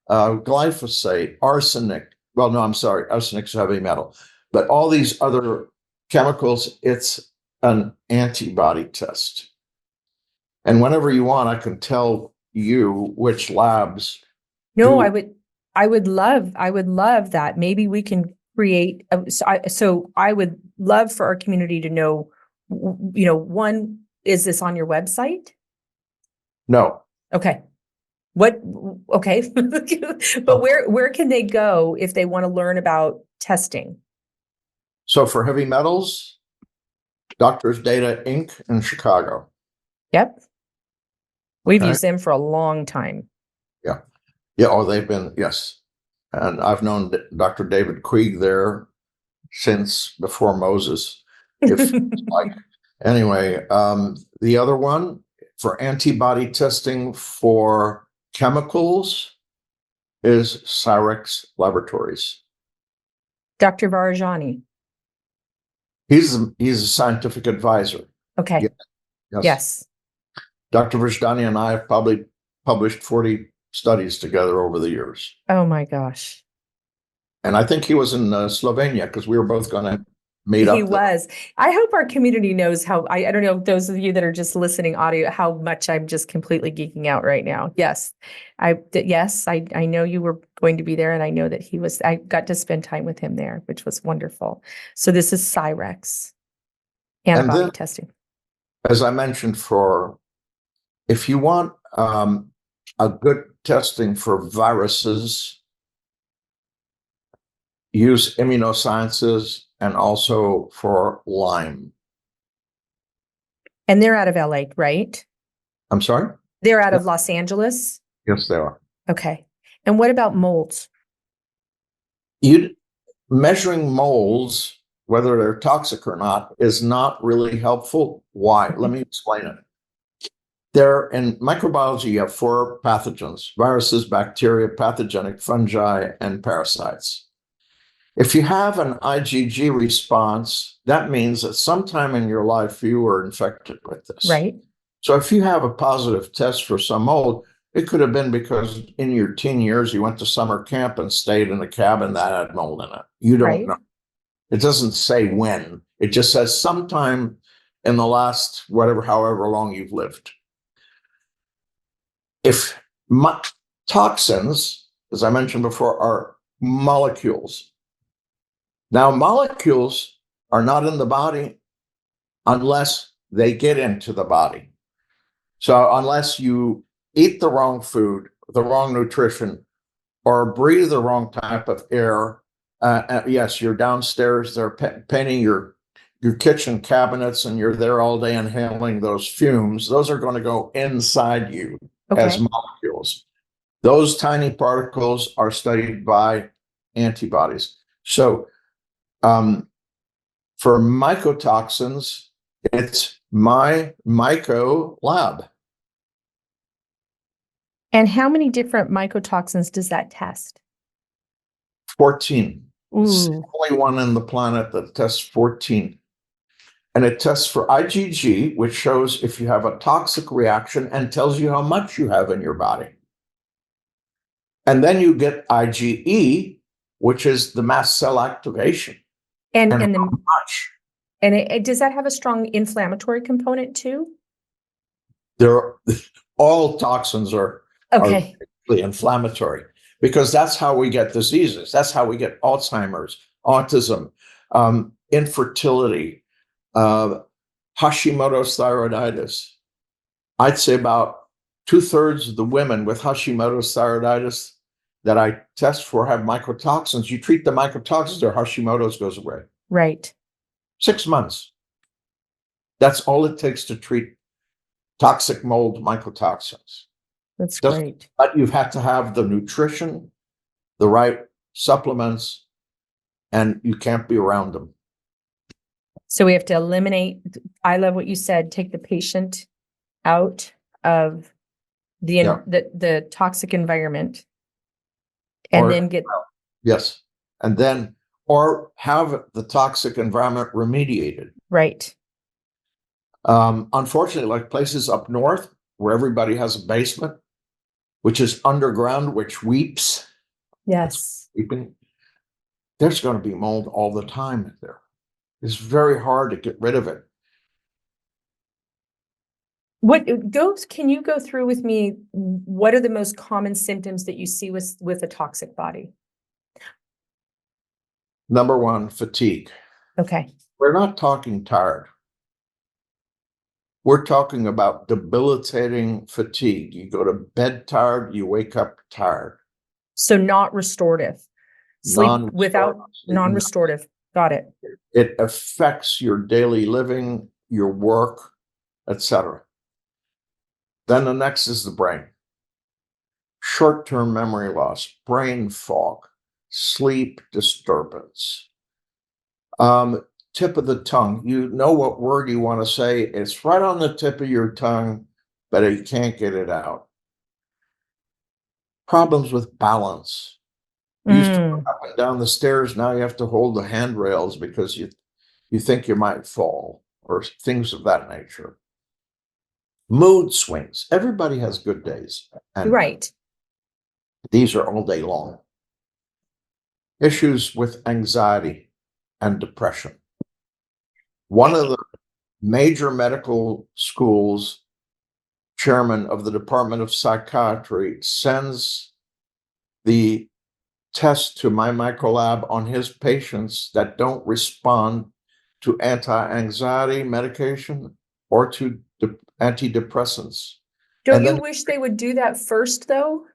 glyphosate, arsenic. Well, no, I'm sorry. Arsenic's a heavy metal. But all these other chemicals, it's an antibody test. And whenever you want, I can tell you which labs. No, I would love that. Maybe we can create. So I would love for our community to know, one, is this on your website? No. Okay. Okay. But where can they go if they want to learn about testing? So for heavy metals, Doctors Data Inc. in Chicago. Yep. We've used them for a long time. Yeah. Yeah. Oh, they've been, yes. And I've known Dr. David Queeg there since before Moses. Anyway, the other one for antibody testing for chemicals is Cyrex Laboratories. Dr. Varajani. He's a scientific advisor. Okay. Yes. Dr. Varajani and I have probably published 40 studies together over the years. Oh my gosh. And I think he was in Slovenia because we were both going to meet up. He was. I hope our community knows how, I don't know, those of you that are just listening audio, how much I'm just completely geeking out right now. Yes. I know you were going to be there, and I know that I got to spend time with him there, which was wonderful. So this is Cyrex antibody testing. As I mentioned, if you want a good testing for viruses, use immunosciences and also for Lyme. And they're out of LA, right? I'm sorry? They're out of Los Angeles? Yes, they are. Okay. And what about molds? Measuring molds, whether they're toxic or not, is not really helpful. Why? Let me explain it. In microbiology, you have 4 pathogens: viruses, bacteria, pathogenic fungi, and parasites. If you have an IgG response, that means that sometime in your life you were infected with this. Right. So if you have a positive test for some mold, it could have been because in your teen years you went to summer camp and stayed in a cabin that had mold in it. You don't know. It doesn't say when. It just says sometime in the last however long you've lived. If toxins, as I mentioned before, are molecules. Now, molecules are not in the body unless they get into the body. So unless you eat the wrong food, the wrong nutrition, or breathe the wrong type of air, yes, you're downstairs, they're painting your kitchen cabinets, and you're there all day inhaling those fumes. Those are going to go inside you as molecules. Those tiny particles are studied by antibodies. So for mycotoxins, it's my Myco lab. And how many different mycotoxins does that test? 14. It's the Ooh, only one on the planet that tests 14. And it tests for IgG, which shows if you have a toxic reaction and tells you how much you have in your body. And then you get IgE, which is the mast cell activation. and And and how the much? and does that have a strong inflammatory component too? All toxins are Okay. really inflammatory because that's how we get diseases. That's how we get Alzheimer's, autism, infertility, Hashimoto's thyroiditis. I'd say about 2/3 of the women with Hashimoto's thyroiditis that I test for have mycotoxins. You treat the mycotoxins, their Hashimoto's goes away. Right. 6 months. That's all it takes to treat toxic mold mycotoxins. That's Just- great. But you have to have the nutrition, the right supplements, and you can't be around them. So we have to eliminate, I love what you said, take the patient out of Yeah. the toxic environment. And Or- then get, Yes. And then, or have the toxic environment remediated. right. Unfortunately, like places up north where everybody has a basement, which is underground, which weeps, Yes. weeping, there's going to be mold all the time there. It's very hard to get rid of it. Can you go through with me, what are the most common symptoms that you see with a toxic body? Number one, fatigue. Okay. We're not talking tired. We're talking about debilitating fatigue. You go to bed tired, you wake up tired. So not restorative. Sleep without non-restorative. Got it. It affects your daily living, your work, etc. Then the next is the brain. Short-term memory loss, brain fog, sleep disturbance. Tip of the tongue. You know what word you want to say. It's right on the tip of your tongue, but you can't get it out. Problems with balance. You used to go up and down the stairs. Now you have to hold the handrails because you think you might fall or things of that nature. Mood swings. Everybody has good days. And Right. these are all day long. Issues with anxiety and depression. One of the major medical schools chairman of the Department of Psychiatry sends the test to my microlab on his patients that don't respond to anti-anxiety medication or to antidepressants. Don't And you then- wish they would do that first, though?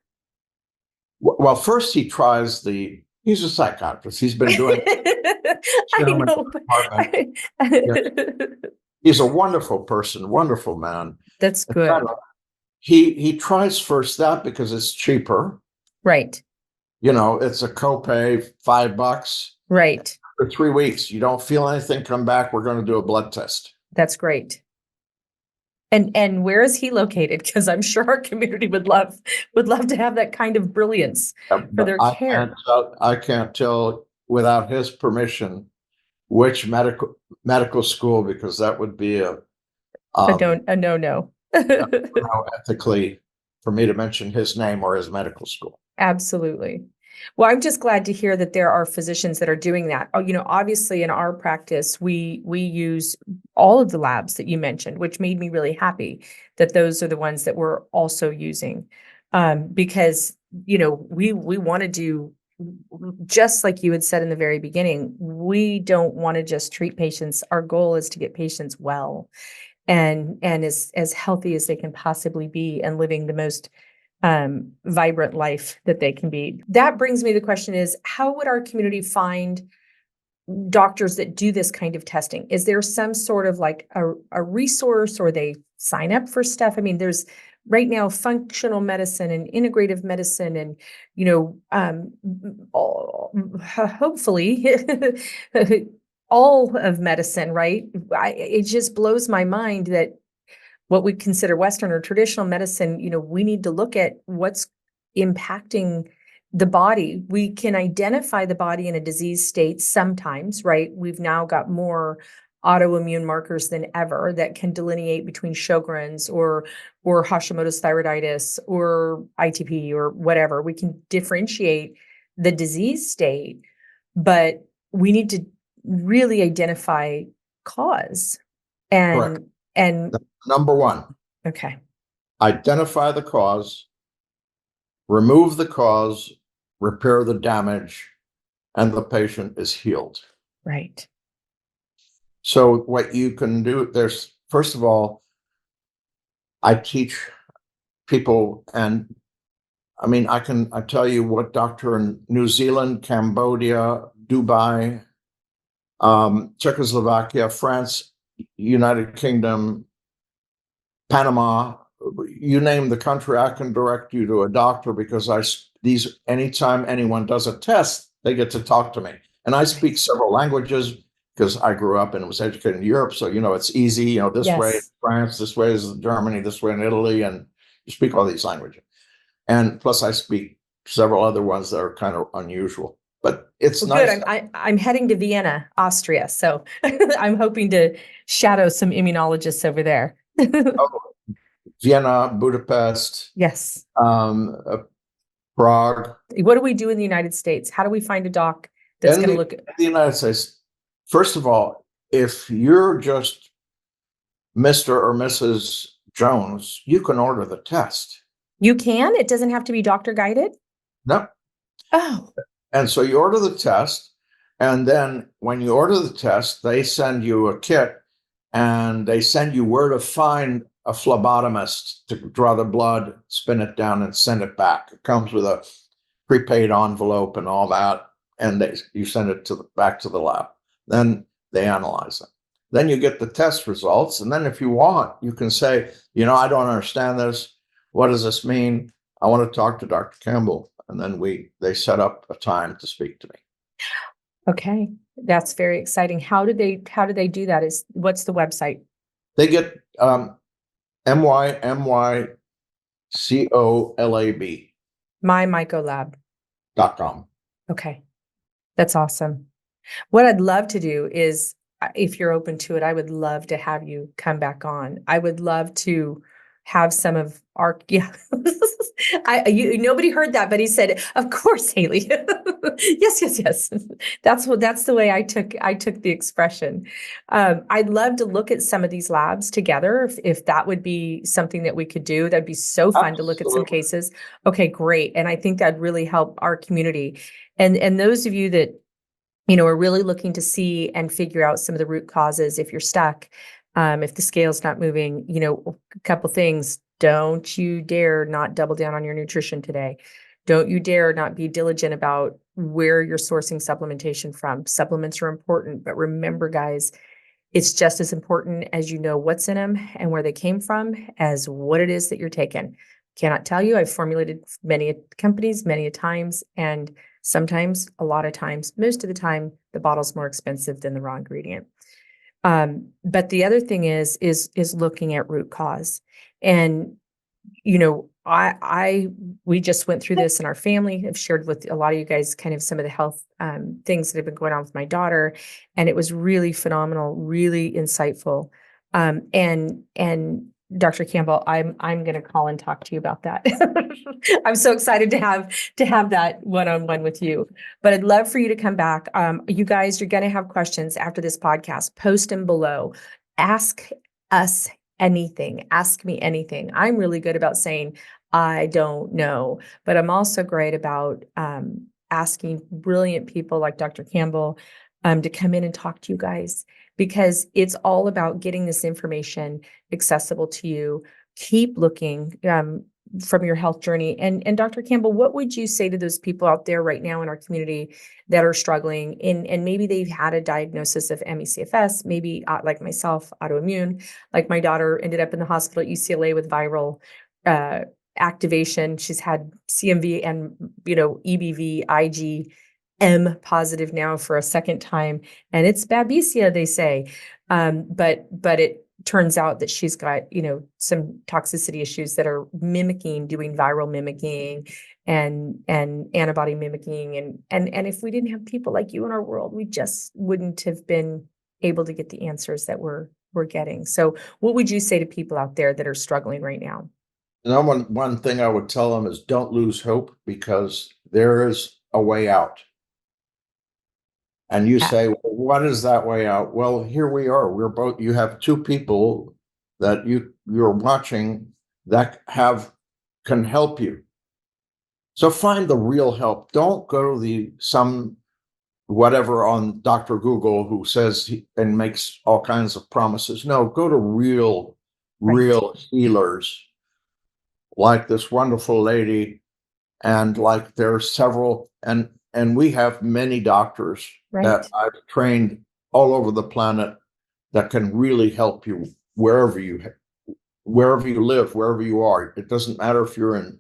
Well, first he tries he's a psychiatrist. He's been doing I Chairman know. but- He's a wonderful person, wonderful man. That's good. He tries first that because it's cheaper. Right. You know, it's a copay, $5 Right. for 3 weeks. You don't feel anything, come back. We're going to do a blood test. That's great. And where is he located? Because I'm sure our community would love to have that kind of brilliance for their care. I can't tell without his permission which medical school, because that would be a no. ethically for me to mention his name or his medical school. Absolutely. Well, I'm just glad to hear that there are physicians that are doing that. Oh, obviously in our practice, we use all of the labs that you mentioned, which made me really happy that those are the ones that we're also using. Because, we want to do, just like you had said in the very beginning, we don't want to just treat patients. Our goal is to get patients well and as healthy as they can possibly be and living the most vibrant life that they can be. That brings me to the question is, how would our community find doctors that do this kind of testing? Is there some sort of like a resource, or they sign up for stuff? I mean, right now, functional medicine and integrative medicine and, hopefully all of medicine, right? It just blows my mind that what we consider Western or traditional medicine, we need to look at what's impacting the body. We can identify the body in a disease state sometimes, right? We've now got more autoimmune markers than ever that can delineate between Sjogren's or Hashimoto's thyroiditis or ITP or whatever. We can differentiate the disease state, but we need to really identify cause. Correct. And Number one, okay. identify the cause, remove the cause, repair the damage, and the patient is healed. Right. So what you can do, there's, first of all, I teach people, and I mean, I tell you what doctor in New Zealand, Cambodia, Dubai, Czechoslovakia, France, United Kingdom, Panama, you name the country, I can direct you to a doctor because anytime anyone does a test, they get to talk to me. And I speak several languages because I grew up and was educated in Europe. So, it's easy, this way in France, this way is Germany, this way in Italy, and you speak all these languages. And plus I speak several other ones that are kind of unusual, but it's nice. Good. I'm heading to Vienna, Austria. So I'm hoping to shadow some immunologists over there. Vienna, Budapest. Yes. Prague. What do we do in the United States? How do we find a doc that's going to look at the United States? First of all, if you're just Mr. or Mrs. Jones, you can order the test. You can? It doesn't have to be doctor guided? No. Oh. And so you order the test, and then when you order the test, they send you a kit and they send you where to find a phlebotomist to draw the blood, spin it down, and send it back. It comes with a prepaid envelope and all that, and you send it back to the lab. Then they analyze it. Then you get the test results, and then if you want, you can say, I don't understand this. What does this mean? I want to talk to Dr. Campbell, and then they set up a time to speak to me. Okay, that's very exciting. How do they do that? What's the website? They get MyColab. MyMycolab.com. Okay, that's awesome. What I'd love to do is, if you're open to it, I would love to have you come back on. I would love to have some of our, nobody heard that, but he said, of course, Haylie. Yes. That's the way I took the expression. I'd love to look at some of these labs together. If that would be something that we could do, that'd be so fun to look at some cases. Okay, great. And I think that'd really help our community. And those of you that, are really looking to see and figure out some of the root causes. If you're stuck, if the scale's not moving, a couple things. Don't you dare not double down on your nutrition today. Don't you dare not be diligent about where you're sourcing supplementation from. Supplements are important, but remember, guys, it's just as important as what's in them and where they came from as what it is that you're taking. Cannot tell you. I've formulated many companies, many a times, and sometimes, a lot of times, most of the time, the bottle's more expensive than the raw ingredient. But the other thing is looking at root cause. And, we just went through this in our family. I've shared with a lot of you guys kind of some of the health things that have been going on with my daughter. And it was really phenomenal, really insightful. And Dr. Campbell, I'm going to call and talk to you about that. I'm so excited to have that one-on-one with you. But I'd love for you to come back. You guys, you're going to have questions after this podcast. Post them below. Ask us anything. Ask me anything. I'm really good about saying, I don't know. But I'm also great about asking brilliant people like Dr. Campbell to come in and talk to you guys, because it's all about getting this information accessible to you. Keep looking from your health journey. And Dr. Campbell, what would you say to those people out there right now in our community that are struggling and maybe they've had a diagnosis of ME/CFS, maybe like myself, autoimmune, like my daughter ended up in the hospital at UCLA with viral activation. She's had CMV and, EBV, IgM positive now for a second time, and it's Babesia, they say. But it turns out that she's got, some toxicity issues that are doing viral mimicking and antibody mimicking. And if we didn't have people like you in our world, we just wouldn't have been able to get the answers that we're getting. So what would you say to people out there that are struggling right now? One thing I would tell them is don't lose hope, because there is a way out. And you say, well, what is that way out? Well, here we are. You have two people that you're watching that can help you. So find the real help. Don't go to some whatever on Dr. Google who says and makes all kinds of promises. No, go to real healers, like this wonderful lady, and like there are several, and we have many doctors that I've trained all over the planet that can really help you wherever you live, wherever you are. It doesn't matter if you're in,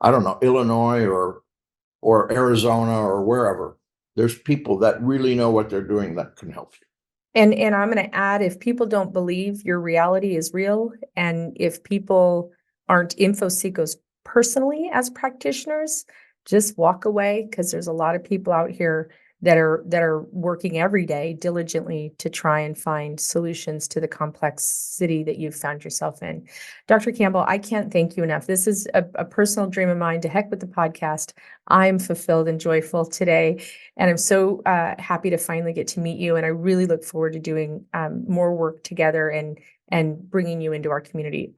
I don't know, Illinois or Arizona or wherever. There's people that really know what they're doing that can help you. And I'm going to add, if people don't believe your reality is real, and if people aren't info-seekers personally as practitioners, just walk away, because there's a lot of people out here that are working every day diligently to try and find solutions to the complexity that you've found yourself in. Dr. Campbell, I can't thank you enough. This is a personal dream of mine. To heck with the podcast. I'm fulfilled and joyful today, and I'm so happy to finally get to meet you. And I really look forward to doing more work together and bringing you into our community.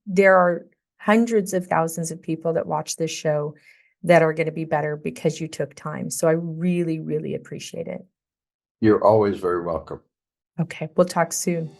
There are hundreds of thousands of people that watch this show that are going to be better because you took time. So I really, really appreciate it. You're always very welcome. Okay, we'll talk soon.